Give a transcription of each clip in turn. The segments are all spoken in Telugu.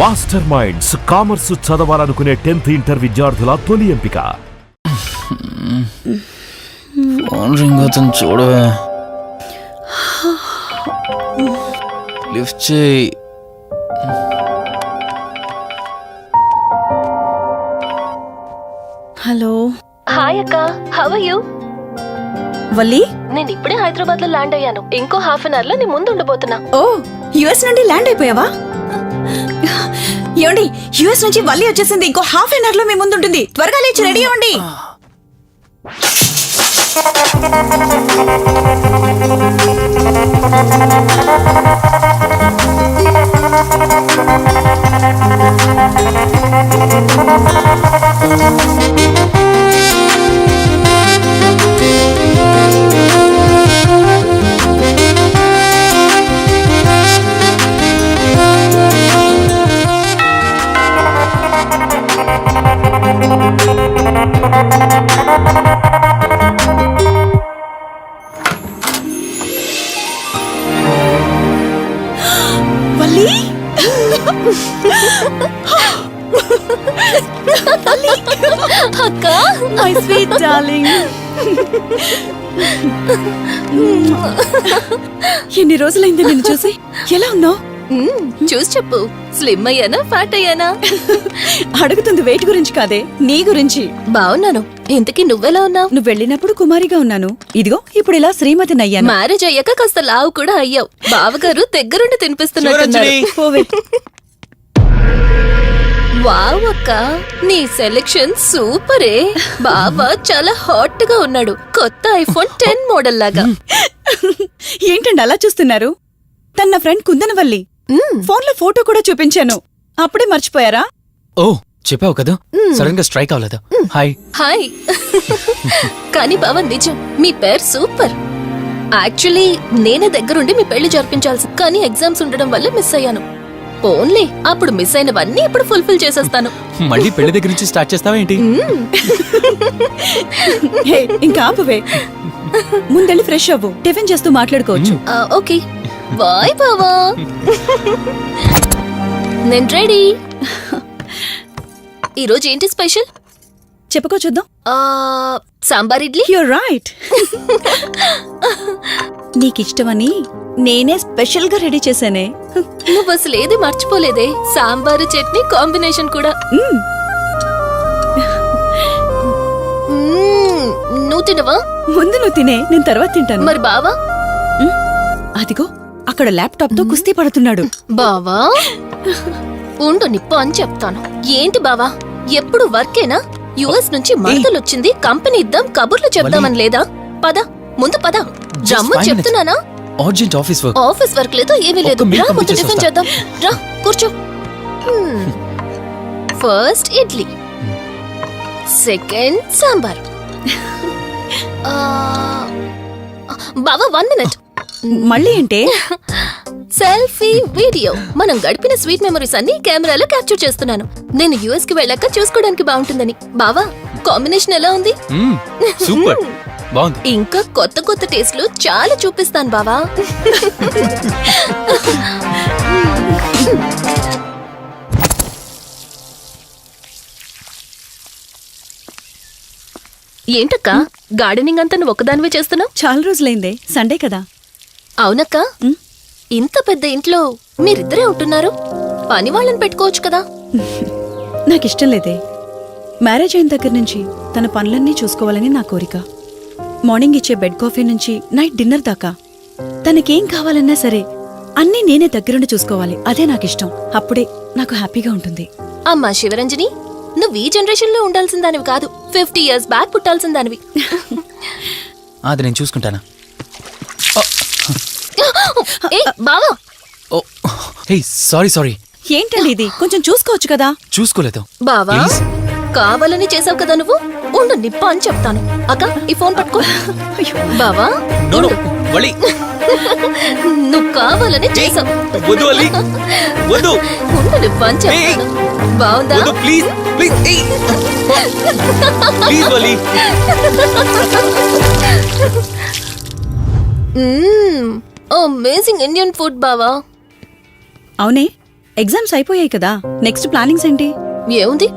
మాస్టర్ మైండ్స్ కామర్స్ చదవాలనుకునే 10th ఇంటర్ విద్యార్థుల తొలి ఎంపిక. ఫోన్ రింగ్ అవుతుంది చూడవే. లిఫ్ట్ చేయి. హలో. హాయ్ అక్క, హౌ ఆర్ యు? వల్లి, నేను ఇప్పుడే హైదరాబాద్ లో ల్యాండ్ అయ్యాను. ఇంకో హాఫ్ అన్ అవర్ లో నీ ముందు ఉండబోతున్నా. ఓ యుఎస్ నుండి ల్యాండ్ అయిపోయావా? ఏమండి, యుఎస్ నుంచి వల్లి వచ్చేసింది. ఇంకో హాఫ్ అన్ అవర్ లో మీ ముందు ఉంటుంది. త్వరగా లేచి రెడీ అవ్వండి. అక్క, మై స్వీట్ డార్లింగ్. ఎన్ని రోజులైంది నిన్ను చూసి. ఎలా ఉన్నావు? చూసి చెప్పు. స్లిమ్ అయ్యానా, ఫ్యాట్ అయ్యానా? అడుగుతుంది వెయిట్ గురించి కాదే, నీ గురించి. బాగున్నాను. ఇంతకీ నువ్వెలా ఉన్నావు? నువ్వు వెళ్ళినప్పుడు కుమారిగా ఉన్నాను. ఇదిగో ఇప్పుడు ఇలా శ్రీమతిని అయ్యాను. మ్యారేజ్ అయ్యాక కాస్త లావు కూడా అయ్యావు. బావగారు దగ్గరుండి తినిపిస్తున్నారు. వావ్ అక్క, నీ సెలెక్షన్ సూపరే. బావ చాలా హాట్ గా ఉన్నాడు. కొత్త ఐఫోన్ 10 మోడల్ లాగా. ఏంటండి అలా చూస్తున్నారు? తన ఫ్రెండ్ కుందనవల్లి. ఫోన్ లో ఫోటో కూడా చూపించాను. అప్పుడే మర్చిపోయారా? ఓ చెప్పావు కదా, సడన్ గా స్ట్రైక్ అవ్వలేదు. Hi hi. కానీ బావ నిజం, మీ పేరు సూపర్. యాక్చువల్లీ నేనే దగ్గరుండి మీ పెళ్లి జరిపించాల్సి, కానీ ఎగ్జామ్స్ ఉండడం వల్ల మిస్ అయ్యాను. ఓన్లీ అప్పుడు మిస్ అయినవన్నీ ఇప్పుడు ఫుల్ఫిల్ చేసేస్తాను. మళ్ళీ పెళ్లి దగ్గర నుంచి స్టార్ట్ చేస్తావా ఏంటి? ఇంకా ఆపువే. ముందెళ్ళి ఫ్రెష్ అవ్వు, టిఫిన్ చేస్తూ మాట్లాడుకోవచ్చు. ఓకే బాయ్ బావా. నేను రెడీ. ఈరోజు ఏంటి స్పెషల్ చెప్పుకో చూద్దాం. సాంబార్ ఇడ్లీ. You're right. నీకిష్టమని నేనే స్పెషల్ గా రెడీ చేశానే. నువ్వు అసలు ఏది మర్చిపోలేదే. సాంబారు చట్నీ కాంబినేషన్ కూడా. నువ్వు తినవా? ముందు నువ్వు తినే, నేను తర్వాత తింటాను. మరి బావా? అదిగో అక్కడ ల్యాప్టాప్ తో కుస్తీ పడుతున్నాడు. బావా ఉండు, నిప్పు అని చెప్తాను. ఏంటి బావా, ఎప్పుడు వర్కేనా? యుఎస్ నుంచి మరదలొచ్చింది, కంపెనీ ఇద్దాం, కబుర్లు చెప్దామని లేదా? పద ముందు పద. రమ్ము చెప్తున్నానా? Urgent office work. Office work లేదు, ఏమీ లేదు. రా ముందు టిఫిన్ చేద్దాం. రా కూర్చో. First idli, second sambar. బావా 1 మినిట్. మళ్ళీ ఏంటే? Selfie video. మనం గడిపిన స్వీట్ మెమరీస్ అన్ని కెమెరాలో క్యాప్చర్ చేస్తున్నాను. నేను యుఎస్ కి వెళ్ళాక చూసుకోవడానికి బాగుంటుందని. బావా కాంబినేషన్ ఎలా ఉంది? సూపర్ బాగుంది. ఇంకా కొత్త కొత్త టేస్ట్లు చాలా చూపిస్తాను బావా. ఏంటక్క, గార్డెనింగ్ అంతా నువ్వు ఒకదానివే చేస్తున్నావు? చాలా రోజులైందే, సండే కదా. అవునక్క, ఇంత పెద్ద ఇంట్లో మీరిద్దరే ఉంటున్నారు. పని వాళ్ళని పెట్టుకోవచ్చు కదా. నాకిష్టం లేదే. మ్యారేజ్ అయిన దగ్గర నుంచి తన పనులన్నీ చూసుకోవాలని నా కోరిక. మార్నింగ్ ఇచ్చే బెడ్ కాఫీ నుంచి నైట్ డిన్నర్ దాకా తనకేం కావాలన్నా సరే అన్నీ నేనే దగ్గరుండి చూసుకోవాలి. అదే నాకిష్టం. అప్పుడే నాకు హ్యాపీగా ఉంటుంది. అమ్మా శివరంజని, నువ్వు ఈ జనరేషన్ లో ఉండాల్సిన దానివి కాదు. 50 years బ్యాక్ పుట్టాల్సిన దానివి. అది నేను చూసుకుంటానా? బావా. సారీ. ఏంటండి ఇది, కొంచెం చూసుకోవచ్చు కదా. చూసుకోలేదు బావా, కావాలని చేసావు కదా నువ్వు. ఉండు, నిప్ప అని చెప్తాను. అక్క ఈ ఫోన్ పట్టుకో. బావా నువ్వు కావాలని చేసావు. ఉండు, నిప్ప అని చెప్తాను. బావుందా? అమేజింగ్ ఇండియన్ ఫుడ్ బావా. అవునే, ఎగ్జామ్స్ అయిపోయాయి కదా, నెక్స్ట్ ప్లానింగ్స్ ఏంటి? ఏముంది,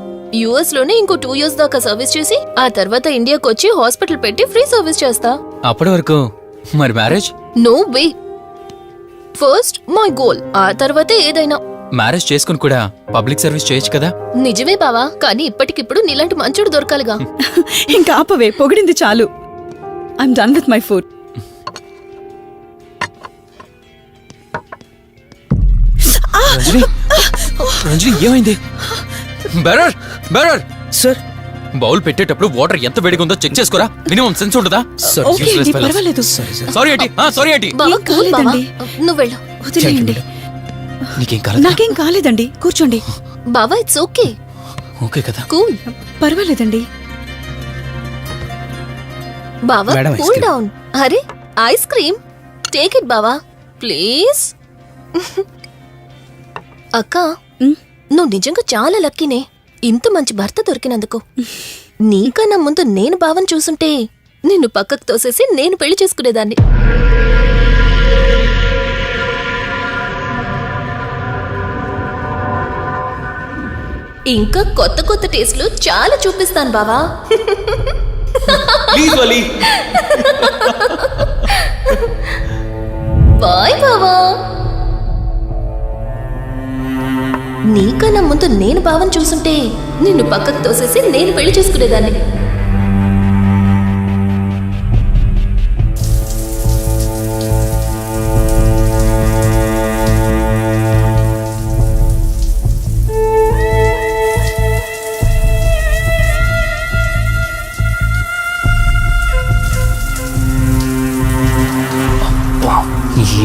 యుఎస్ లోనే ఇంకో 2 years దాకా సర్వీస్ చేసి ఆ తర్వాత ఇండియాకి వచ్చి హాస్పిటల్ పెట్టి ఫ్రీ సర్వీస్ చేస్తా. అప్పటి వరకు మరి marriage? No way. First my goal, ఆ తర్వాతే ఏదైనా. మ్యారేజ్ చేసుకుని కూడా పబ్లిక్ సర్వీస్ చేయొచ్చు కదా. నిజమే బావా, కానీ ఇప్పటికిప్పుడు నీలాంటి మంచుడు దొరకాలిగా. ఇంకా ఆపవే, పొగిడింది చాలు. I'm done with my food. Ranjani, Ranjani ఏమైంది? బెరర్ బెరర్ సార్ బౌల్ పెట్టేటప్పుడు వాటర్ ఎంత వేడిగా ఉందో చెక్ చేసుకోరా. మినిమం సెన్స్ ఉండదా? ఓకే అండి, పర్వాలేదు. సారీ ఏంటి, సారీ ఏంటి. బావా, ఏం కూల్ బావా. కాలేదండి. నువ్వు వెళ్ళు. వదిలేయండి. నీకేం కాలేదు? నాకేం కాలేదండి, కూర్చోండి. బావా, ఇట్స్ ఓకే. ఓకే కదా. కూల్. పర్వాలేదండి. బావా, madam, ice cool cream. Down. అరే, ఐస్ క్రీమ్ టేక్ ఇట్ బావా ప్లీజ్. అక్క, ఉమ్, నువ్వు నిజంగా చాలా లక్కీనే, ఇంత మంచి భర్త దొరికినందుకు. నీకన్నా ముందు నేను బావని చూసుంటే నిన్ను పక్కకు తోసేసి నేను పెళ్లి చేసుకునేదాన్ని. ఇంకా కొత్త కొత్త టేస్ట్లు చాలా చూపిస్తాను బావా. Please Vali. బాయ్ బావా. నీకన్నా ముందు నేను బావని చూసుంటే నిన్ను పక్కకు తోసేసి నేను పెళ్లి చేసుకునేదాన్ని.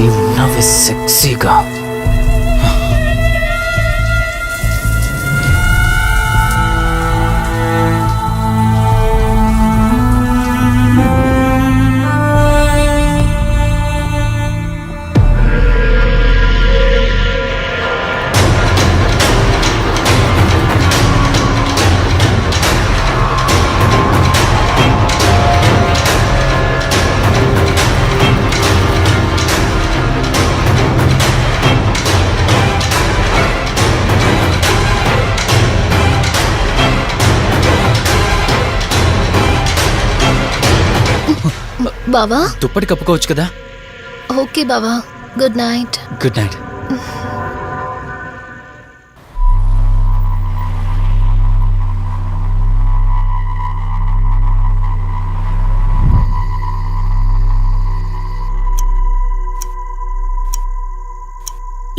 ఏమున్నావే సెక్సీగా. బావా, దుప్పటి కప్పుకోవచ్చు కదా. ఓకే బావా, good night. Good night.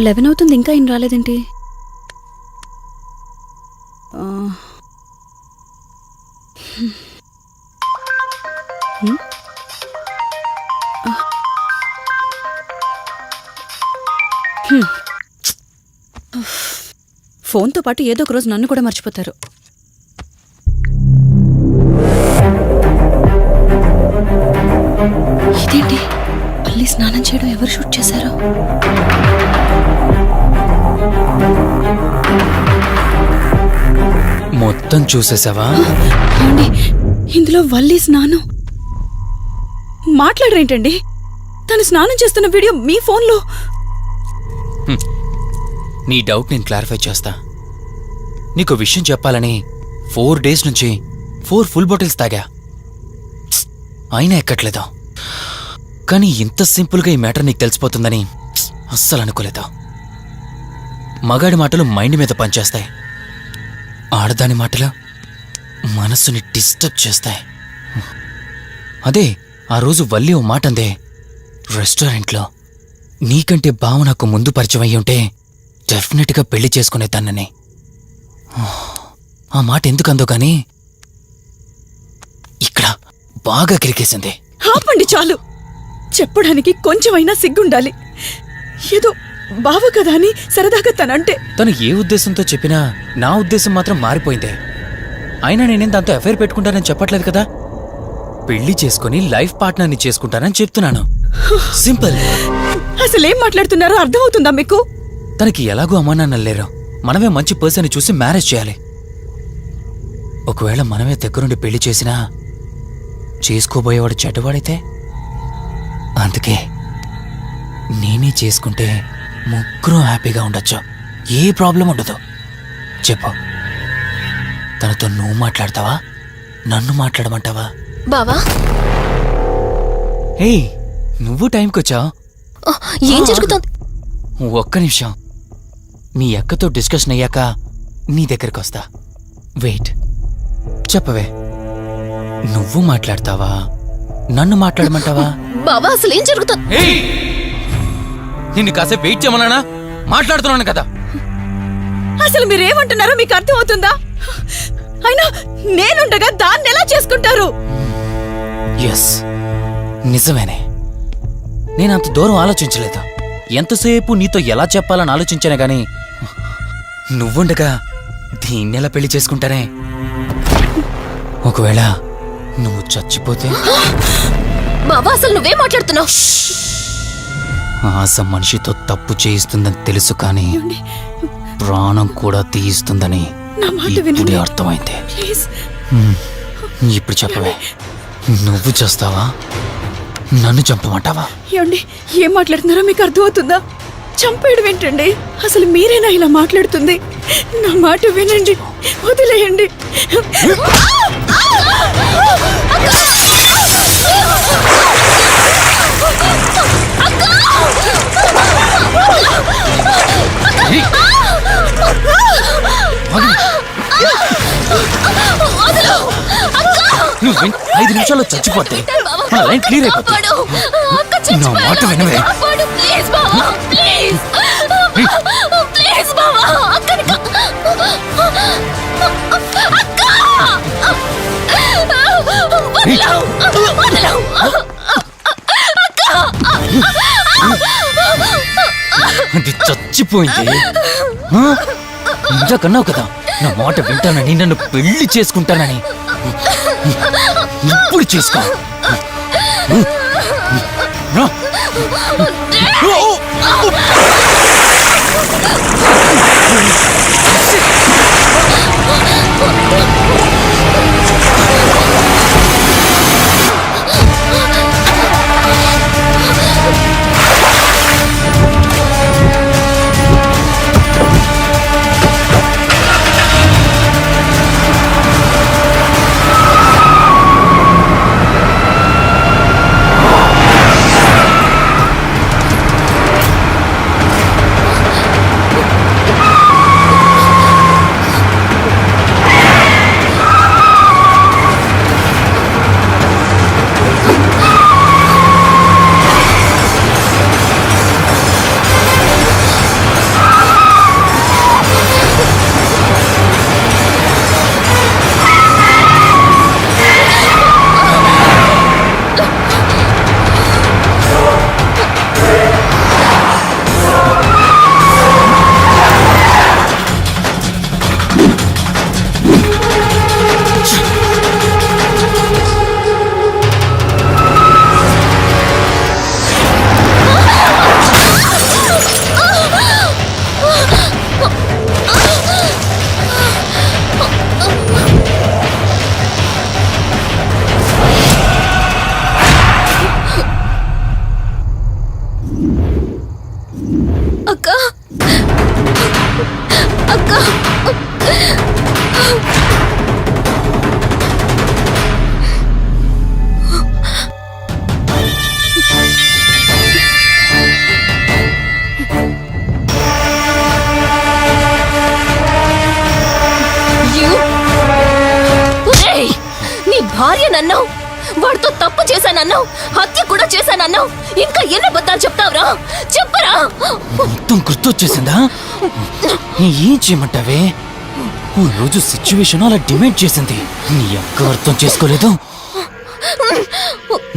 Eleven అవుతుంది, ఇంకా ఏం రాలేదేంటి? ఆ, హ్మ్. హ్మ్. ఫోన్తో పాటు ఏదో ఒక రోజు నన్ను కూడా మర్చిపోతారు. ఇదేంటి, మళ్ళీ స్నానం చేయడం ఎవరు షూట్ చేశారు? మొత్తం చూసేసావా? ఏమండి, ఇందులో వల్లి స్నానం మాట్లాడరేంటండి? తను స్నానం చేస్తున్న వీడియో మీ ఫోన్లో. నీ డౌట్ నేను క్లారిఫై చేస్తా. నీకు విషయం చెప్పాలని 4 days నుంచి 4 full bottles తాగా, అయినా ఎక్కట్లేదు. కానీ ఇంత సింపుల్గా ఈ మ్యాటర్ నీకు తెలిసిపోతుందని అస్సలు అనుకోలేదు. మగాడి మాటలు మైండ్ మీద పనిచేస్తాయి, ఆడదాని మాటలు మనస్సుని డిస్టర్బ్ చేస్తాయి. అదే ఆ రోజు వల్లి ఓ మాట అందే రెస్టారెంట్లో, నీకంటే బావ నాకు ముందు పరిచయం అయ్యి ఉంటే డెఫినెట్గా పెళ్లి చేసుకునేదాన్నని. ఆ మాట ఎందుకందో గాని ఇక్కడ బాగా కిరికేసింది. ఆపండి చాలు, చెప్పడానికి కొంచెమైనా సిగ్గుండాలి. ఏదో బావ కదా అని సరదాగా తనంటే. తను ఏ ఉద్దేశంతో చెప్పినా నా ఉద్దేశం మాత్రం మారిపోయిందే. అయినా నేనేం దాంతో అఫైర్ పెట్టుకుంటానని చెప్పట్లేదు కదా, పెళ్లి చేసుకుని లైఫ్ పార్ట్నర్ని చేసుకుంటానని చెప్తున్నాను. సింపుల్. అసలేం మాట్లాడుతున్నారో అర్థమవుతుందా మీకు? తనకి ఎలాగూ అమ్మానాన్నలు లేరు, మనమే మంచి పర్సన్ చూసి మ్యారేజ్ చేయాలి. ఒకవేళ మనమే దగ్గరుండి పెళ్లి చేసినా చేసుకోబోయేవాడు చెడ్డవాడైతే, అందుకే నేనే చేసుకుంటే ముగ్గురు హ్యాపీగా ఉండొచ్చు. ఏ ప్రాబ్లం ఉండదు. చెప్పు, తనతో నువ్వు మాట్లాడతావా, నన్ను మాట్లాడమంటావా? బావా ఏయ్, నువ్వు టైంకి వచ్చావు. ఏం జరుగుతోంది? ఒక్క నిమిషం, మీ అక్కతో డిస్కషన్ అయ్యాక నీ దగ్గరికి వస్తా. వెయిట్, చెప్పవే, నువ్వు మాట్లాడతావా, నన్ను మాట్లాడమంటావా? బావా అసలు ఏం జరుగుతోంది? నిన్ను కాసేపు వెయిట్ చేయమన్నానా? మాట్లాడుతున్నాను కదా. అసలు మీరేమంటున్నారో మీకు అర్థమవుతుందా? అయినా నేనుండగా దాన్ని ఎలా చేసుకుంటారు? ఎస్, నిజమేనే. నేనంత దూరం ఆలోచించలేదు. ఎంతసేపు నీతో ఎలా చెప్పాలని ఆలోచించానే గాని నువ్వుండగా దీన్నెలా పెళ్లి చేసుకుంటానే? ఒకవేళ నువ్వు చచ్చిపోతే? బావా అసలు నువ్వేం మాట్లాడుతున్నావు? ఆశ మనిషితో తప్పు చేయిస్తుందని తెలుసు, కానీ ప్రాణం కూడా తీయిస్తుందని నా మాట ఇప్పుడే వినండి. అర్థమైంది. ప్లీజ్. ఇప్పుడు చెప్పవే, నువ్వు చేస్తావా, నన్ను చంపమంటావా? ఏమండి, ఏం మాట్లాడుతున్నారో మీకు అర్థమవుతుందా? చంపేయడం ఏంటండి? అసలు మీరేనా ఇలా మాట్లాడుతుంది? నా మాట వినండి, వదిలేయండి. నువ్వు 5 నిమిషాల్లో చచ్చిపోతే మన లైన్ క్లియర్ అయిపోతుంది. నా మాట వినవే. ప్లీజ్ బావా, ప్లీజ్ ప్లీజ్ బావా, అక్కని అది చచ్చిపోయింది. ఇంతకన్నావు కదా నా మాట వింటానని, నన్ను పెళ్లి చేసుకుంటానని. ఇప్పుడు చేసుకో. రా. అక్క అక్క నీ భార్య నన్నావు, వాడితో తప్పు చేశానన్నావు, హత్య కూడా చేశానన్నావు. ఇంకా ఎన్ని అబద్ధాలు చెప్తావురా? చెప్పరా? మొత్తం గుర్తొచ్చేసిందా? ఏం చేయమంటావే? ఓ రోజు సిచ్యువేషన్ అలా డిమాండ్ చేసింది. నీ అక్క అర్థం చేసుకోలేదు,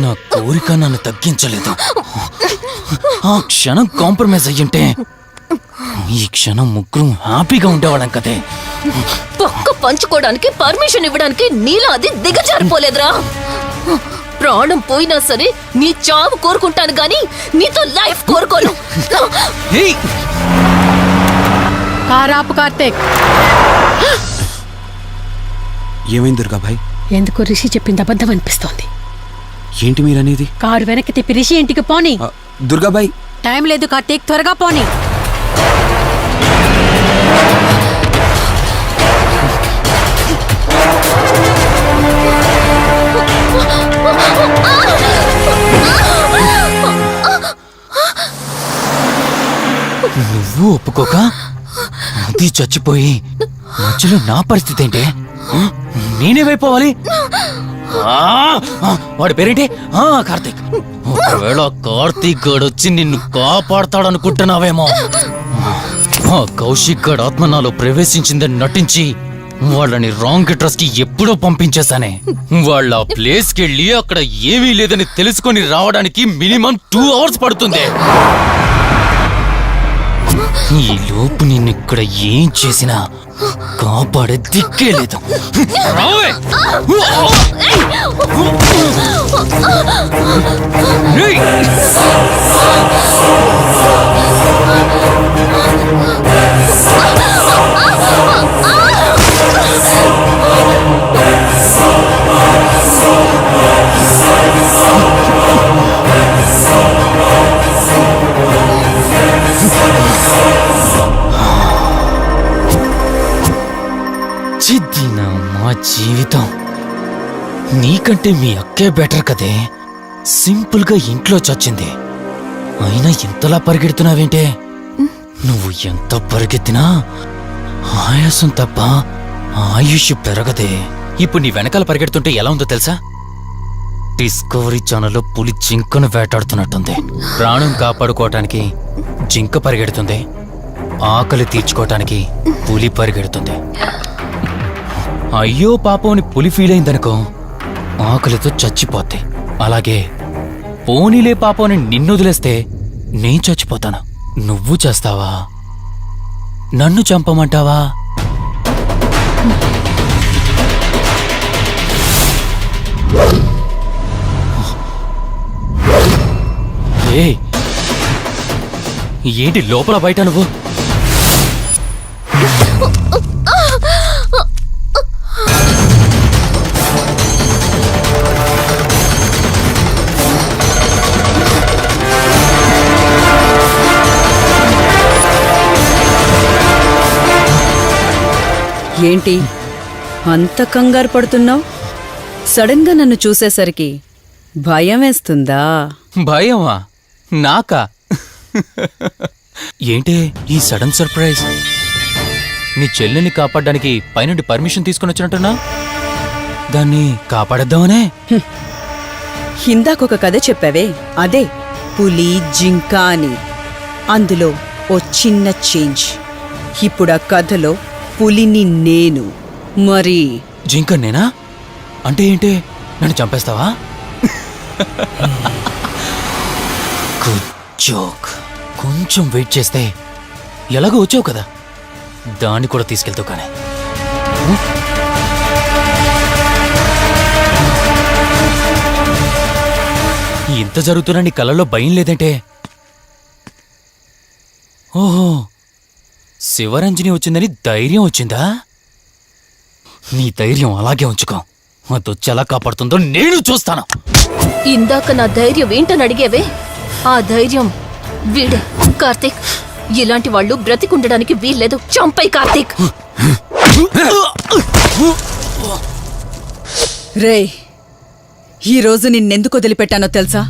నా కోరిక నన్ను తగ్గించలేదు. ఆ క్షణం కాంప్రమైజ్ అయ్యుంటే ఈ క్షణం ముగ్గురు హ్యాపీగా ఉండేవాళ్ళం కదే. పక్క పంచుకోవడానికి పర్మిషన్ ఇవ్వడానికి నీలా అది దిగజారిపోలేదురా. ప్రాణం పోయినా సరే నీ చావు కోరుకుంటాను గాని నీతో లైఫ్ కోరుకోను. ఏయ్! కారాపు కార్తీక్, ఏమైంది దుర్గాభాయ్? ఎందుకో రిషి చెప్పింది అబద్ధం అనిపిస్తోంది. ఏంటి మీరనేది? కారు వెనక్కి తిప్పి రిషి ఇంటికి పోని. దుర్గాభాయ్, టైం లేదు కార్తీక్, త్వరగా పోని. నువ్వు ఒప్పుకోక అది చచ్చిపోయి మధ్యలో నా పరిస్థితి ఏంటి? నేనేమైపోవాలి? వాడి పేరేంటి? కార్తీక్. ఒకవేళ కార్తీక్ గడు వచ్చి నిన్ను కాపాడతాడనుకుంటున్నావేమో. కౌశిక్ గడ్ ఆత్మ నాలో ప్రవేశించిందని నటించి వాళ్ళని రాంగ్ అడ్రస్ కి ఎప్పుడో పంపించేశానే. వాళ్ళ ప్లేస్ కి వెళ్ళి అక్కడ ఏమీ లేదని తెలుసుకొని రావడానికి మినిమం 2 hours పడుతుంది. ఈ లోపు నిన్నిక్కడ ఏం చేసినా కాపాడే దిక్కే లేదు. రావే! ఏయ్! చిద్దినా మా జీవితం. నీకంటే మీ అక్కే బెటర్ కదే. సింపుల్ గా ఇంట్లో చచ్చింది. అయినా ఇంతలా పరిగెడుతున్నావేంటే? నువ్వు ఎంత పరిగెత్తినా ఆయాసం తప్ప ఆయుష్ పెరగదే. ఇప్పుడు నీ వెనకాల పరిగెడుతుంటే ఎలా ఉందో తెలుసా? డిస్కవరీ ఛానల్లో పులి జింకను వేటాడుతున్నట్టుంది. ప్రాణం కాపాడుకోవటానికి జింక పరిగెడుతుంది, ఆకలి తీర్చుకోవటానికి పులి పరిగెడుతుంది. అయ్యో పాపం అని పులి ఫీల్ అయిందనుకో, ఆకలితో చచ్చిపోద్ది. అలాగే పోనీలే పాపం అని నిన్ను వదిలేస్తే నేను చచ్చిపోతాను. నువ్వు చేస్తావా? నన్ను చంపమంటావా? ఏయ్, ఏంటి లోపల బయట నువ్వు? ఏంటి అంత కంగారు పడుతున్నావు? సడన్ గా నన్ను చూసేసరికి భయం వేస్తుందా? భయమా? నాకా? ఏంటి ఈ సడన్ సర్ప్రైజ్? నీ చెల్లెల్ని కాపాడడానికి పైనుండి పర్మిషన్ తీసుకుని వచ్చినట్టున్నా? దాన్ని కాపాడేద్దామనే? ఇందాకొక కథ చెప్పావే, అదే పులి జింక అని. అందులో ఓ చిన్న చేంజ్. ఇప్పుడు ఆ కథలో పులిని నేను. మరి జింక నేనా? అంటే ఏంటి? నన్ను చంపేస్తావా? Good joke. కొంచెం వెయిట్ చేస్తే ఎలాగో వచ్చావు కదా, దాన్ని కూడా తీసుకెళ్తావు. కానీ ఇంత జరుగుతున్నా నీ కళ్ళలో భయం లేదంటే? ఓహో, శివరంజని వచ్చిందని ధైర్యం వచ్చిందా? నీ ధైర్యం అలాగే ఉంచుకో. అదొచ్చి ఎలా కాపాడుతుందో నేను చూస్తాను. ఇందాక నా ధైర్యం ఏంటని అడిగేవే, ఆ ధైర్యం వీడే. కార్తీక్, ఇలాంటి వాళ్ళు బ్రతికుండడానికి వీల్లేదు. చంపై కార్తీక్. రే, ఈరోజు నిన్నెందుకు వదిలిపెట్టానో తెలుసా?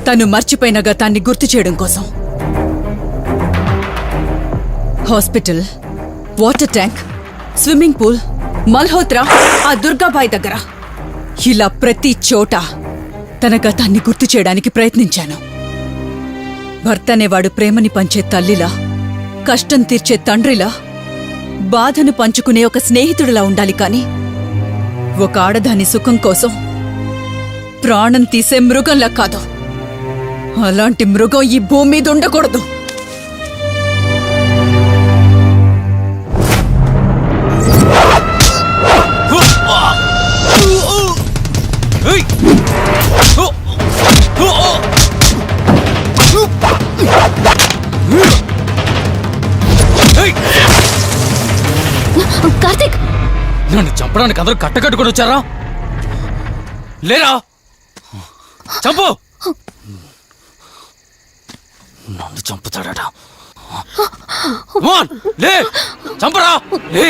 తను మర్చిపోయిన గతాన్ని గుర్తు చేయడం కోసం. Hospital, water tank, swimming pool, Malhotra, ఆ దుర్గాబాయ్ దగ్గర, ఇలా ప్రతి చోట తన గతాన్ని గుర్తు చేయడానికి ప్రయత్నించాను. భర్తనేవాడు ప్రేమని పంచే తల్లిలా, కష్టం తీర్చే తండ్రిలా, బాధను పంచుకునే ఒక స్నేహితుడిలా ఉండాలి. కాని ఒక ఆడదాని సుఖం కోసం ప్రాణం తీసే మృగంలా కాదు. అలాంటి మృగం ఈ భూమి మీద ఉండకూడదు. కార్తీక్, నన్ను చంపడానికి అందరూ కట్టకట్టుకొని వచ్చారా? లేరా? చంపు! నన్ను చంపుతాడట. Come on, లే చంపరా లే.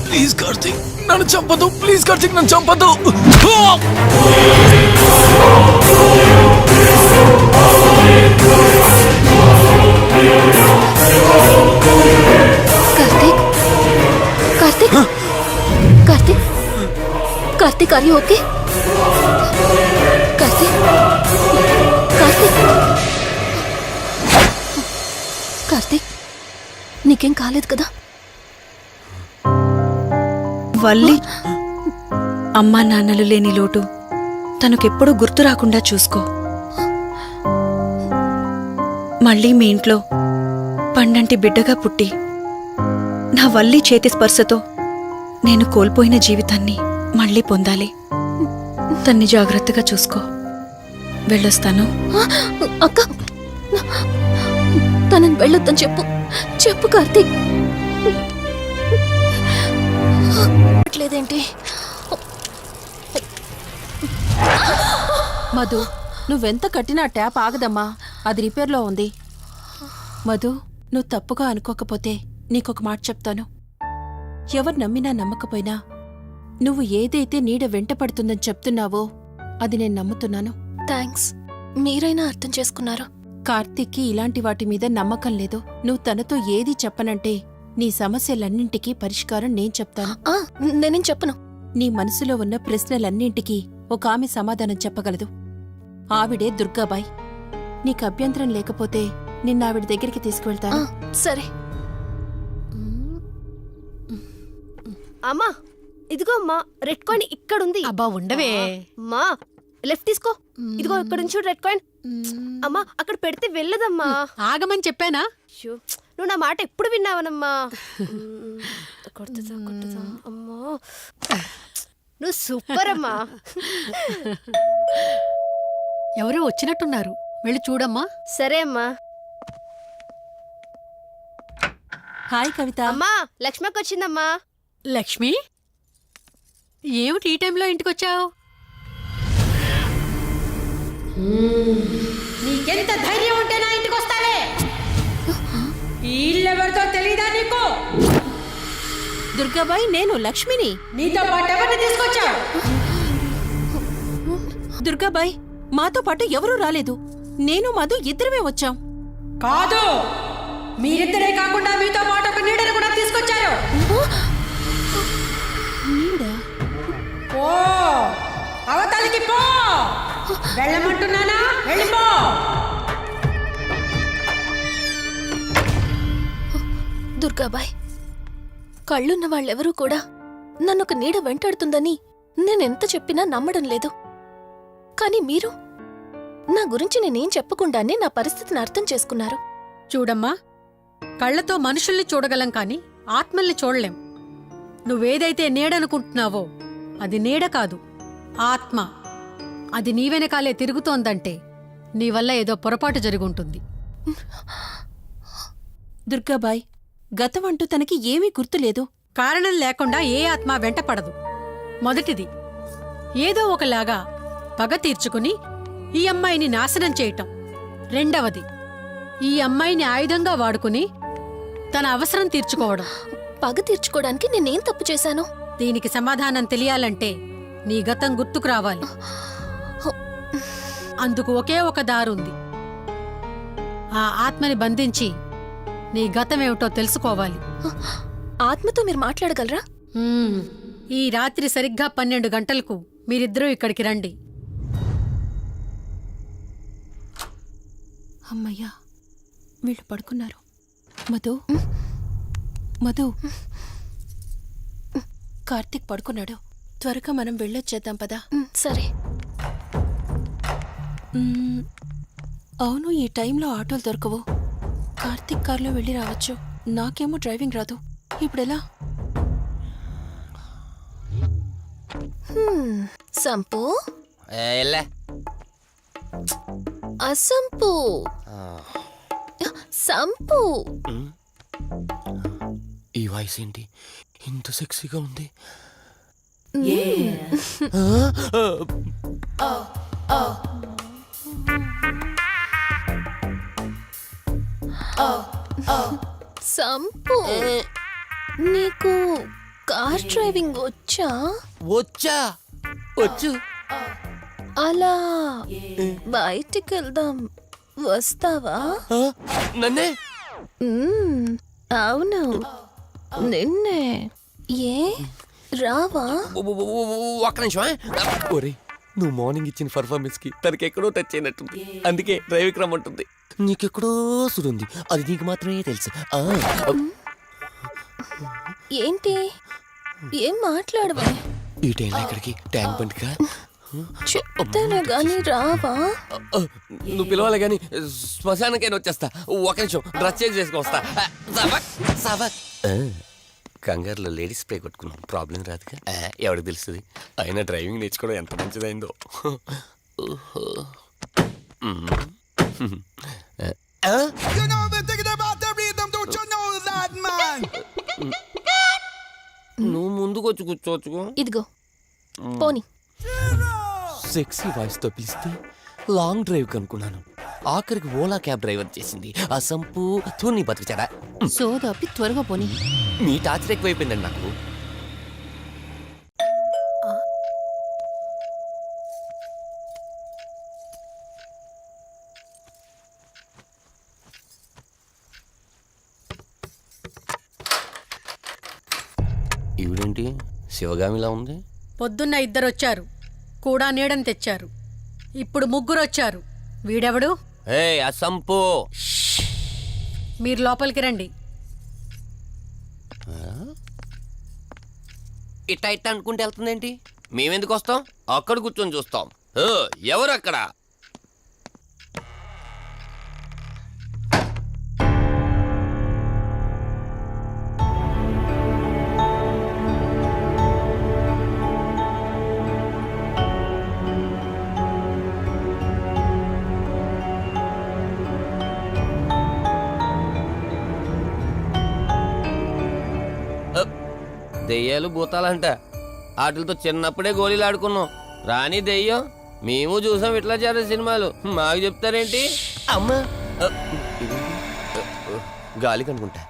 ప్లీజ్ కార్తిక్ నన్ను చంపదు, ప్లీజ్ కార్తిక్ నన్ను చంపదు. Karthik Karthik Karthik Karthik are you okay? Karthik Karthik Karthik నీకేం కాలేదు కదా? వల్లి అమ్మా నాన్నలు లేని లోటు తనకెప్పుడూ గుర్తు రాకుండా చూసుకో. మళ్ళీ మీ ఇంట్లో పండంటి బిడ్డగా పుట్టి నా వల్లి చేతి స్పర్శతో నేను కోల్పోయిన జీవితాన్ని మళ్ళీ పొందాలి. తన్ని జాగ్రత్తగా చూసుకో. వెళ్ళొస్తాను. అక్క తనని వెళ్ళొద్దని చెప్పు. చెప్పు కార్తీక్. లేదేంటి? మధు, నువ్వెంత కట్టినా ట్యాప్ ఆగదమ్మా. అది రిపేర్లో ఉంది. మధు, నువ్వు తప్పుగా అనుకోకపోతే నీకొక మాట చెప్తాను. ఎవరు నమ్మినా నమ్మకపోయినా నువ్వు ఏదైతే నీడ వెంట పడుతుందని చెప్తున్నావో అది నేను నమ్ముతున్నాను. థ్యాంక్స్, మీరైనా అర్థం చేసుకున్నారు. కార్తీక్కి ఇలాంటి వాటి మీద నమ్మకం లేదు. నువ్వు తనతో ఏది చెప్పనంటే నీ సమస్యలన్నింటికీ పరిష్కారం నేను చెప్తాను. నేనేం చెప్పను. నీ మనసులో ఉన్న ప్రశ్నలన్నింటికీ ఒక ఆమె సమాధానం చెప్పగలదు. ఆవిడే దుర్గాబాయ్. నీకు అభ్యంతరం లేకపోతే నిన్నావిడ దగ్గరికి తీసుకువెళ్తాను. సరే. అమ్మా ఇదిగో అమ్మా, రెడ్ కాయిన్ ఇక్కడుంది. అబ్బా ఉండవే. అమ్మా లెఫ్ట్ తీసుకో. ఇదిగో ఇక్కడ నుంచి రెడ్ కాయిన్. అమ్మా అక్కడ పెడితే వెళ్ళదమ్మా. ఆగమని చెప్పానా? అయ్యో, నువ్వు నా మాట ఎప్పుడు విన్నావనమ్మా. కొడుతుందా కొడుతుందా అమ్మా. నువ్వు సూపర్ అమ్మా. ఎవరో వచ్చినట్టున్నారు, వెళ్ళి చూడమ్మా. సరే అమ్మా. హాయ్ కవిత. అమ్మా లక్ష్మకి వచ్చిందమ్మా. లక్ష్మి, ఏమిటి ఈ టైంలో ఇంటికొచ్చావు? నీకెంత ధైర్యం ఉంటే నా ఇంటికి వస్తావే? ఇల్లెవరితో తెలీదా నీకు? దుర్గాబాయ్, నేను లక్ష్మిని. నీతో పాటు ఎవరిని తీసుకొచ్చావు? దుర్గాబాయ్, మాతో పాటు ఎవరూ రాలేదు. నేను మధు ఇద్దరమే వచ్చాం. కాదు, మీరిద్దరే కాకుండా మీతో పాటు ఒక నీడను కూడా తీసుకొచ్చారు. ఓ అవతలికి పో. వెళ్ళమంటున్నానా? వెళ్ళిపో. దుర్గాబాయ్, కళ్ళున్న వాళ్ళెవరూ కూడా నన్నొక నీడ వెంటాడుతుందని నేనెంత చెప్పినా నమ్మడం లేదు. కానీ మీరు నా గురించి నేనేం చెప్పకుండానే నా పరిస్థితిని అర్థం చేసుకున్నారు. చూడమ్మా, కళ్ళతో మనుషుల్ని చూడగలం కాని ఆత్మల్ని చూడలేం. నువ్వేదైతే నీడనుకుంటున్నావో అది నీడ కాదు, ఆత్మ. అది నీ వెనకాలే తిరుగుతోందంటే నీ వల్ల ఏదో పొరపాటు జరుగుంటుంది. దుర్గాబాయ్, గతమంటూ తనకి ఏమీ గుర్తులేదు. కారణం లేకుండా ఏ ఆత్మ వెంటపడదు. మొదటిది, ఏదో ఒకలాగా పగ తీర్చుకుని ఈ అమ్మాయిని నాశనం చేయటం. రెండవది, ఈ అమ్మాయిని ఆయుధంగా వాడుకుని తన అవసరం తీర్చుకోవడం. పగ తీర్చుకోవడానికి నేనేం తప్పు చేశాను? దీనికి సమాధానం తెలియాలంటే నీ గతం గుర్తుకు రావాలి. అందుకు ఒకే ఒక దారుంది. ఆ ఆత్మని బంధించి నీ గతమేమిటో తెలుసుకోవాలి. ఆత్మతో మీరు మాట్లాడగలరా? ఈ రాత్రి సరిగ్గా 12 గంటలకు మీరిద్దరూ ఇక్కడికి రండి. అమ్మయ్యా, వీళ్ళు పడుకున్నారు. మధు, మధు, కార్తీక్ పడుకున్నాడు. త్వరగా మనం వెళ్ళొచ్చేద్దాం పదా. సరే. అవును, ఈ టైంలో ఆటోలు దొరకవు. కార్తీక్ కార్లో వెళ్ళి రావచ్చు. నాకేమో డ్రైవింగ్ రాదు. ఇప్పుడెలా? సంపు, అసంపు, సంపు. ఈ వాయిస్ ఏంటి ఇంత సెక్సీగా ఉంది? సంపు, నీకు కార్ డ్రైవింగ్ వచ్చా? వచ్చు. అలా బయటికి వెళ్దాం, వస్తావా? నన్నే? అవును, నిన్నే. ఏ రావా? ఒక్క నిమిషం. ఒరే, నువ్వు మార్నింగ్ ఇచ్చిన పర్ఫార్మెన్స్ కి తనకి ఎక్కడో టచ్ అయినట్టుంది. అందుకే డ్రైవింగ్ రమ్మంటుంది. నీకెక్కడో సుడుంది, అది నీకు మాత్రమే తెలుసు. ఏంటి? ఏం మాట్లాడవా? ఈ టైంలో ఇక్కడికి ట్యాంక్ బండ్కా? చెప్తాను గాని రావా? నువ్వు పిలవాలి గాని శ్మశానకైనా వచ్చేస్తా. ఒక నిమిషం డ్రెస్ చేంజ్ చేసుకుని వస్తా. కంగారులో లేడీస్ స్ప్రే కొట్టుకున్నాం, ప్రాబ్లం రాదుగా. ఎవరికి తెలుస్తుంది? అయినా డ్రైవింగ్ నేర్చుకోవడం ఎంత మంచిదైందో. నువ్వు ముందుకు వచ్చి కూర్చోవచ్చు. ఇదిగో పోనీ. సెక్సీ వాయిస్ తో పిలిస్తే లాంగ్ డ్రైవ్ కనుక్కున్నాను. ఆఖరికి ఓలా క్యాబ్ డ్రైవర్ చేసింది ఆ సంపు. తూని బతికిచాడా? సోదాపి త్వరగా పోనీ. మీ టార్చర్ ఎక్కువైపోయిందండి నాకు. ఈవిడేంటి శివగామిలా ఉంది? పొద్దున్న 2 వచ్చారు, కూడా నీడని తెచ్చారు. ఇప్పుడు 3 వచ్చారు. వీడెవడు? ఏ అసంపు, మీరు లోపలికి రండి. ఇట్ట ఇట్ట అనుకుంటే వెళ్తుందేంటి? మేమెందుకు వస్తాం? అక్కడ కూర్చొని చూస్తాం. ఎవరు అక్కడ? దెయ్యాలు భూతాలంట. వాటితో చిన్నప్పుడే గోళీలు ఆడుకున్నాం. రాని దెయ్యం మేము చూసాం ఇట్లా చేరే సినిమాలు. మాకు చెప్తారేంటి? అమ్మా, గాలి కనుకుంటా.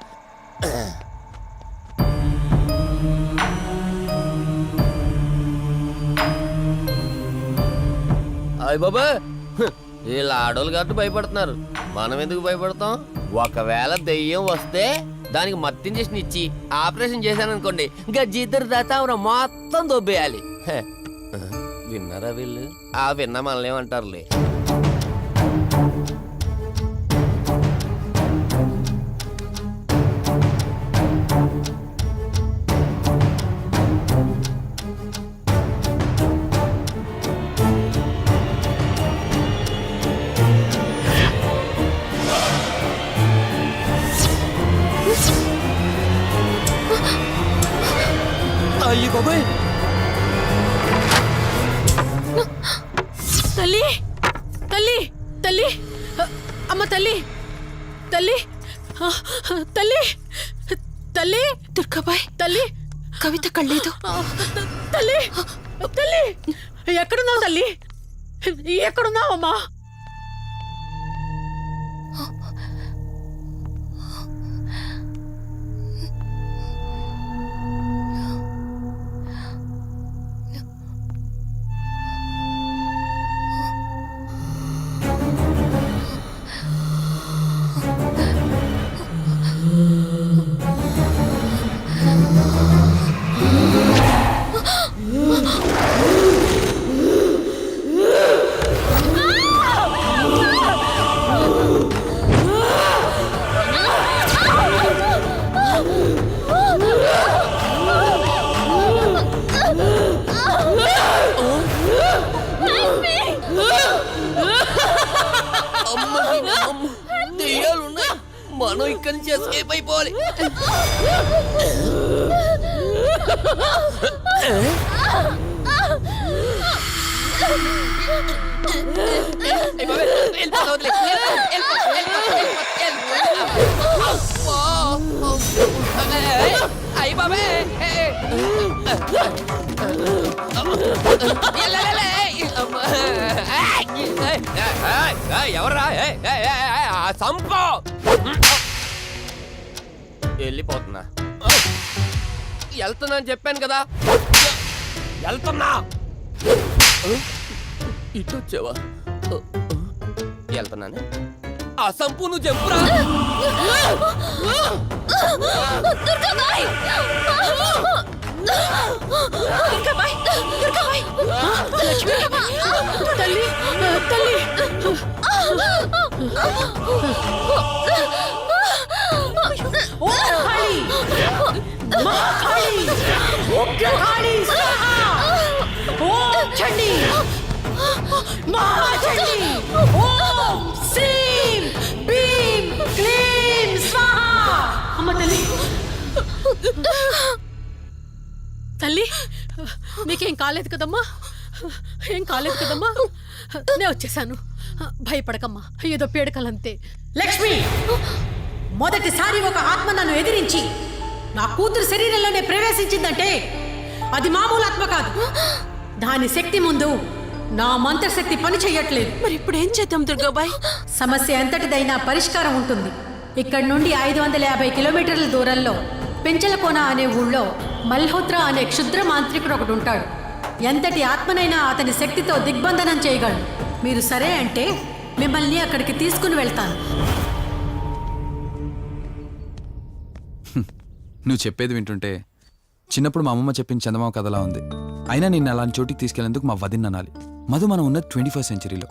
అయ్య బాబా, వీళ్ళ ఆడోళ్ళు కాబట్టి భయపడుతున్నారు. మనం ఎందుకు భయపడతాం? ఒకవేళ దెయ్యం వస్తే దానికి మత్తు ఇంజెక్షన్ ఇచ్చి ఆపరేషన్ చేశాననుకోండి, గజ్జిద్దరు దాతావరా మొత్తం దొబ్బేయాలి. విన్నారా వీళ్ళు? ఆ విన్నా మనలేమంటారులే. అయ్యి బాబాయ్, తల్లి, తల్లి, తల్లి, అమ్మ తల్లి, తల్లి, తల్లి, తల్లి, దుర్గాబాయ్, తల్లి, కవిత కళ్ళేదు. తల్లి, తల్లి, ఎక్కడున్నావు తల్లి? ఎక్కడున్నావమ్మా? మనం ఇక్కడి నుంచి ఎస్కేప్ అయిపోవాలి. అయ్యి బాబే ఎవర్రా సంపో వెళ్ళిపోతున్నా. వెళ్తున్నా అని చెప్పాను కదా, వెళ్తున్నా. ఇటు వచ్చావా? వెళ్తున్నాను. ఆ సంపు నువ్వు చెప్పురా. తల్లి తల్లి ఓ కాళీ మా కాళీ ఉగ్ర కాళీ స్వాహా ఓం చండీ మహా చండీ ఓం శ్రీం భీం క్లీం స్వాహా. అమ్మ తల్లి తల్లి నీకేం కాలేదు కదమ్మా? ఏం కాలేదు కదమ్మా? నేను వచ్చేసాను, భయపడకమ్మా. ఏదో పీడకలంతే. లక్ష్మి, మొదటిసారి ఒక ఆత్మ నన్ను ఎదిరించి నా కూతురు శరీరంలోనే ప్రవేశించిందంటే అది మామూలు ఆత్మ కాదు. దాని శక్తి ముందు నా మంత్రశక్తి పని చెయ్యట్లేదు. మరి ఇప్పుడు ఏం చేద్దాం దుర్గాబాయ్? సమస్య ఎంతటిదైనా పరిష్కారం ఉంటుంది. ఇక్కడి నుండి 550 కిలోమీటర్ల దూరంలో పెంచలకోన అనే ఊళ్ళో మల్హోత్రా అనే క్షుద్ర మాంత్రికుడు ఒకడు ఉంటాడు. ఎంతటి ఆత్మనైనా అతని శక్తితో దిగ్బంధనం చేయగలడు. మీరు సరే అంటే మిమ్మల్ని అక్కడికి తీసుకుని వెళ్తాను. నువ్వు చెప్పేది వింటుంటే చిన్నప్పుడు మా అమ్మమ్మ చెప్పిన చందమామ కథలా ఉంది. అయినా నిన్ను అలాంటి చోటికి తీసుకెళ్లేందుకు మా వదిన అనాలి. మధు, మనం ఉన్న 21st సెంచరీలో.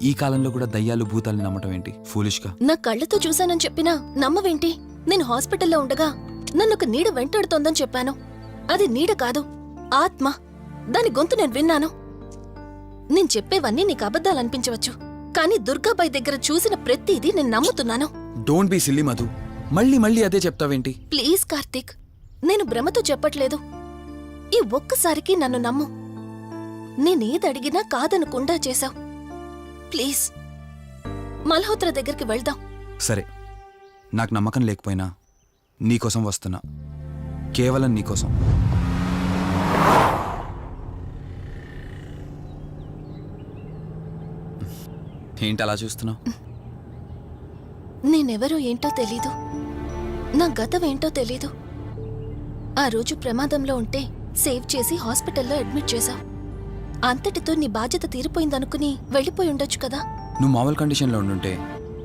ఈ కాలంలో కూడా దయ్యాలు భూతాల్ని నమ్మటం ఏంటి? ఫూలిష్గా. నా కళ్ళతో చూశానని చెప్పినా నమ్మవేంటి? నేను హాస్పిటల్లో ఉండగా నన్ను ఒక నీడ వెంటాడుతోందని చెప్పాను. అది నీడ కాదు, ఆత్మ. దాని గొంతు నేను విన్నాను. నేను చెప్పేవన్నీ నీకు అబద్ధాలు అనిపించవచ్చు, కానీ దుర్గాబాయ్ దగ్గర చూసిన ప్రతిదీ నేను నమ్ముతున్నాను. Don't be silly Madhu. మళ్ళీ మళ్ళీ అదే చెప్తావేంటి? ప్లీజ్ కార్తీక్, నేను భ్రమతో చెప్పట్లేదు. ఈ ఒక్కసారికి నన్ను నమ్ము. నేనేదడిగినా కాదనకుండా చేశావు. ప్లీజ్ మల్హోత్రా దగ్గరికి వెళ్దాం. సరే, నాకు నమ్మకం లేకపోయినా నీకోసం వస్తున్నా. కేవలం నీకోసం. ఏంటి అలా చూస్తున్నావు? నేనెవరో ఏంటో తెలీదు, నా గతం ఏంటో తెలీదు. ఆ రోజు ప్రమాదంలో ఉంటే సేవ్ చేసి హాస్పిటల్లో అడ్మిట్ చేశావు. అంతటితో నీ బాధ్యత తీరిపోయిందనుకుని వెళ్ళిపోయి ఉండొచ్చు కదా. నువ్వు మామూలు కండిషన్లో ఉండుంటే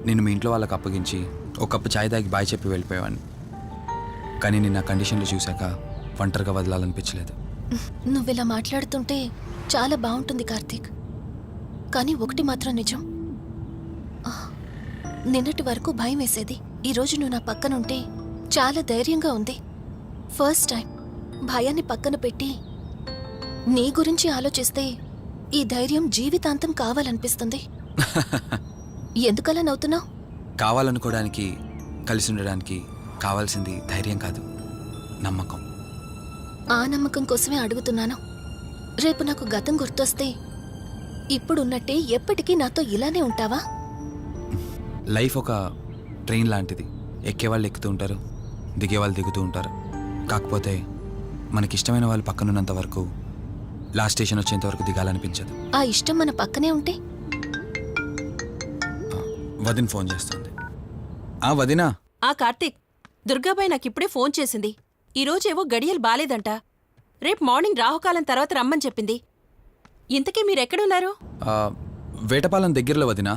నేను మీ ఇంట్లో వాళ్ళకి అప్పగించి ఒక కప్పు ఛాయ్ తాగి బాయ్ చెప్పి వెళ్ళిపోయేవాడిని. కానీ నేను నా కండిషన్లు చూశాక ఒంటరిగా వదలాలనిపించలేదు. నువ్విలా మాట్లాడుతుంటే చాలా బాగుంటుంది కార్తీక్. కానీ ఒకటి మాత్రం నిజం, నిన్నటి వరకు భయం వేసేది. ఈరోజు నువ్వు నా పక్కనుంటే చాలా ధైర్యంగా ఉంది. ఫస్ట్ టైం భయాన్ని పక్కన పెట్టి నీ గురించి ఆలోచిస్తే ఈ ధైర్యం జీవితాంతం కావాలనిపిస్తుంది. ఎందుకలా నవ్వుతున్నావు? కావాలనుకోవడానికి, కలిసి ఉండడానికి కావాల్సింది ధైర్యం కాదు, నమ్మకం. ఆ నమ్మకం కోసమే అడుగుతున్నాను. రేపు నాకు గతం గుర్తొస్తే ఇప్పుడున్నట్టే ఎప్పటికీ నాతో ఇలానే ఉంటావా? లైఫ్ ఒక ట్రైన్ లాంటిది. ఎక్కేవాళ్ళు ఎక్కుతూ ఉంటారు, దిగేవాళ్ళు దిగుతూ ఉంటారు. కాకపోతే మనకిష్టమైన వాళ్ళు పక్కనున్నంత వరకు లాస్ట్ స్టేషన్ వచ్చేంత వరకు దిగాలనిపించదు. ఆ ఇష్టం మన పక్కనే ఉంటే? వదిన ఫోన్ చేస్తుంది. వదినా. కార్తీక్, దుర్గాబాయ్ నాకిప్పుడే ఫోన్ చేసింది. ఈరోజేవో గడియలు బాలేదంట. రేపు మార్నింగ్ రాహుకాలం తర్వాత రమ్మని చెప్పింది. ఇంతకీ మీరెక్కడున్నారు? వేటపాలెం దగ్గరలో వదినా.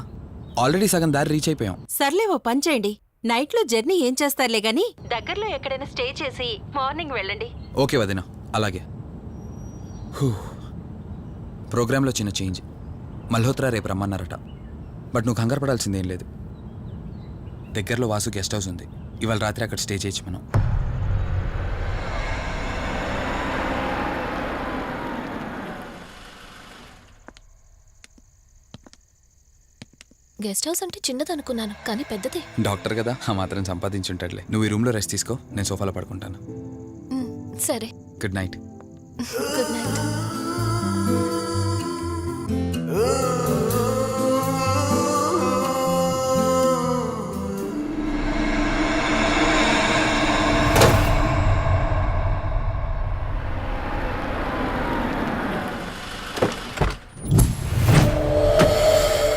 ఆల్రెడీ సగం దారి రీచ్ అయిపోయాం. సర్లే, ఓ పని చేయండి. నైట్లో జర్నీ ఏం చేస్తారులే గాని దగ్గరలో ఎక్కడైనా స్టే చేసి మార్నింగ్ వెళ్ళండి. ఓకే వదినా, అలాగే. ప్రోగ్రాంలో చిన్న చేంజ్. మల్హోత్రా రేపు రమ్మన్నారట. బట్ నువ్వు కంగారు పడాల్సిందేం లేదు. దగ్గరలో వాసు గెస్ట్ హౌస్ ఉంది. ఇవాళ రాత్రి అక్కడ స్టే చేయొచ్చు మనం. గెస్ట్ హౌస్ అంటే చిన్నది అనుకున్నాను కానీ పెద్దదే. డాక్టర్ కదా, ఆ మాత్రం సంపాదించుంటాడులే. నువ్వు ఈ రూమ్లో రెస్ట్ తీసుకో, నేను సోఫాలో పడుకుంటాను. సరే, గుడ్ నైట్. Good night.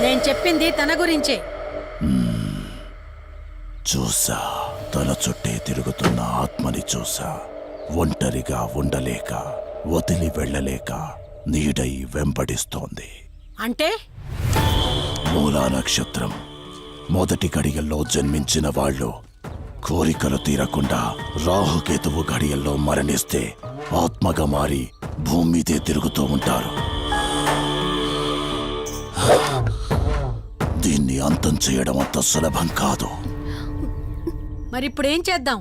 నేను చెప్పింది తన గురించే. చూసా, తన చుట్టే తిరుగుతున్న ఆత్మని చూసా. ఒంటరిగా ఉండలేక, వదిలి వెళ్ళలేక నీడై వెంబడిస్తోంది. అంటే మూలా నక్షత్రం మొదటి గడియల్లో జన్మించిన వాళ్ళు కోరికలు తీరకుండా రాహుకేతువు గడియల్లో మరణిస్తే ఆత్మగా మారి భూమి మీదే తిరుగుతూ ఉంటారు. దీన్ని అంతం చేయడం అంత సులభం కాదు. మరిప్పుడేం చేద్దాం?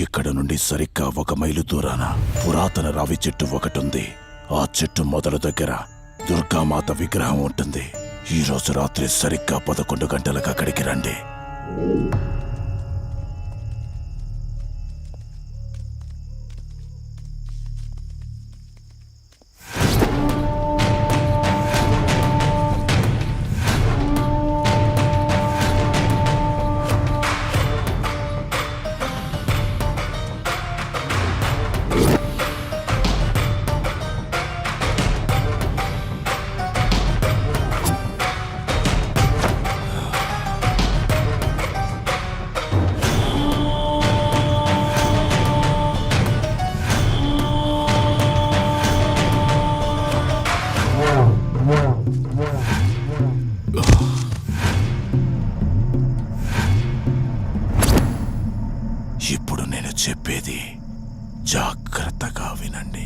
ఇక్కడ నుండి సరిగ్గా 1 మైలు దూరాన పురాతన రావి చెట్టు ఒకటుంది. ఆ చెట్టు మొదలు దగ్గర దుర్గామాత విగ్రహం ఉంటుంది. ఈ రోజు రాత్రి సరిగ్గా 11 గంటలకు అక్కడికి రండి. ఇప్పుడు నేను చెప్పేది జాగ్రత్తగా వినండి.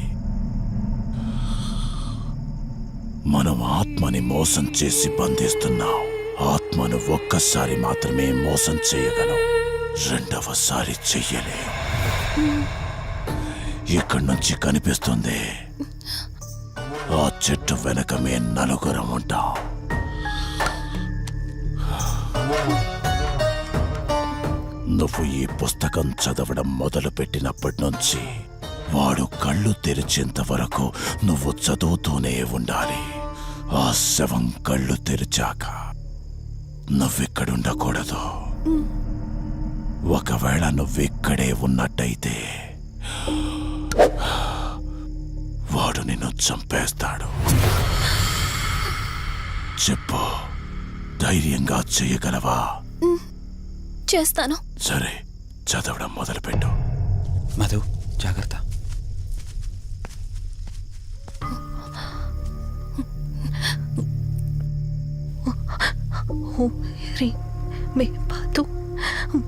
మనం ఆత్మని మోసం చేసి బంధిస్తున్నాం. ఆత్మను ఒక్కసారి మాత్రమే మోసం చేయగలం, రెండవసారి చెయ్యలేం. ఇక్కడి నుంచి కనిపిస్తుంది, ఆ చెట్టు వెనకమే నలుగురం ఉంటాం. నువ్వు ఈ పుస్తకం చదవడం మొదలుపెట్టినప్పటి నుంచి వాడు కళ్ళు తెరిచేంత వరకు నువ్వు చదువుతూనే ఉండాలి. ఆ శవం కళ్ళు తెరిచాక నువ్విక్కడుండకూడదు. ఒకవేళ నువ్విక్కడే ఉన్నట్టయితే వాడు నిన్ను చంపేస్తాడు. చెప్పు, ధైర్యంగా చేయగలవా? చేస్తాను. సరే, చదవడం మొదలుపెట్టు. మధు, జాగ్రత్త. మే పాతు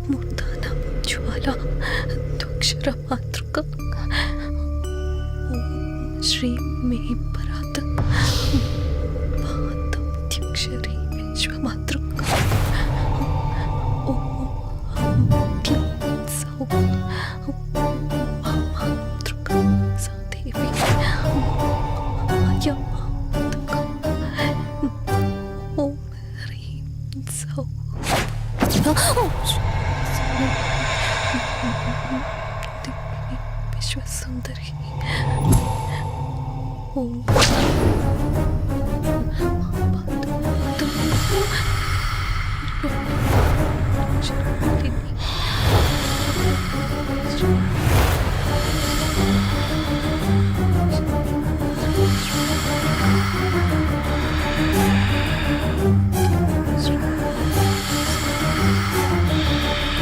మూర్ధన జ్వాల దుక్షర మాతృక శ్రీ మే పరాత్ పాదక్షరి విశ్వమాతృక విశ్వసుందరి ఓం